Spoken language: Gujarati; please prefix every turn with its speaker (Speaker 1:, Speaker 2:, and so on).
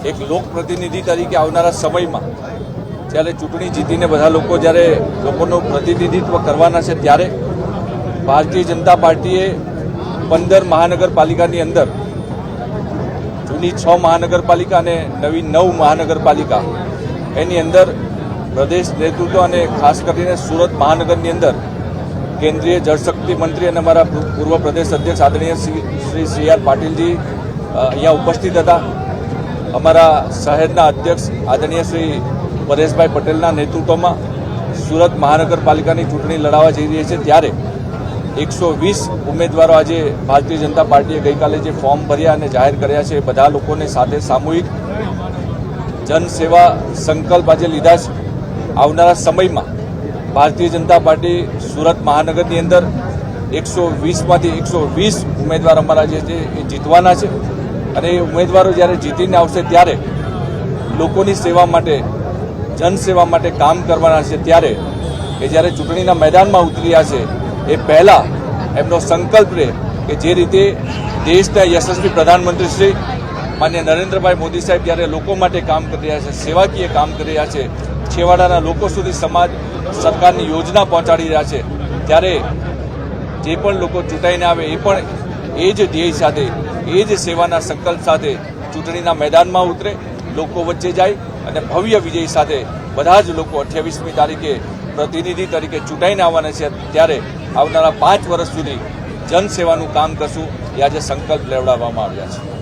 Speaker 1: એક લોકપ્રતિનિધિ તરીકે આવનારા સમયમાં જ્યારે ચૂંટણી જીતીને બધા લોકો જ્યારે લોકોનું પ્રતિનિધિત્વ કરવાના છે ત્યારે ભારતીય જનતા પાર્ટીએ 15 મહાનગરપાલિકાની અંદર જૂની 6 મહાનગરપાલિકા અને નવી 9 મહાનગરપાલિકા એની અંદર પ્રદેશ નેતૃત્વ અને ખાસ કરીને સુરત મહાનગરની અંદર કેન્દ્રીય જળશક્તિ મંત્રી અને અમારા પૂર્વ પ્રદેશ અધ્યક્ષ આદરણીય શ્રી CR પાટીલજી અહીંયા ઉપસ્થિત હતા. અમારા શહેરના અધ્યક્ષ આદરણીય શ્રી પરેશભાઈ પટેલના નેતૃત્વમાં સુરત મહાનગરપાલિકાની ચૂંટણી લડાવવા જઈ રહી છે ત્યારે 120 ઉમેદવારો આજે ભારતીય જનતા પાર્ટીએ ગઈકાલે જે ફોર્મ ભર્યા અને જાહેર કર્યા છે એ બધા લોકોને સાથે સામૂહિક જનસેવા સંકલ્પ આજે લીધા છે. આવનારા સમયમાં ભારતીય જનતા પાર્ટી સુરત મહાનગરની અંદર 120માંથી 120 ઉમેદવાર અમારા જે છે એ જીતવાના છે અને એ ઉમેદવારો જ્યારે જીતીને આવશે ત્યારે લોકોની સેવા માટે જનસેવા માટે કામ કરવાના છે. ત્યારે કે જ્યારે ચૂંટણીના મેદાનમાં ઉતર્યા છે એ પહેલાં એમનો સંકલ્પ રહે કે જે રીતે દેશના યશસ્વી પ્રધાનમંત્રી શ્રી માન્ય નરેન્દ્રભાઈ મોદી સાહેબ જ્યારે લોકો માટે કામ કરી રહ્યા છે, સેવાકીય કામ કરી રહ્યા છે, છેવાડાના લોકો સુધી સમાજ સરકારની યોજના પહોંચાડી રહ્યા છે, ત્યારે જે પણ લોકો ચૂંટાઈને આવે એ પણ એ જ ધ્યેય સાથે એ જ સેવાના સંકલ્પ સાથે ચૂંટણીના મેદાનમાં ઉતરે, લોકો વચ્ચે જાય અને ભવ્ય વિજય સાથે બધા જ લોકો 28મી તારીખે પ્રતિનિધિ તરીકે ચૂંટાઈને આવવાના છે. ત્યારે આવનારા 5 વર્ષ સુધી જનસેવાનું કામ કરશું એ આજે સંકલ્પ લેવડાવવામાં આવ્યા છે.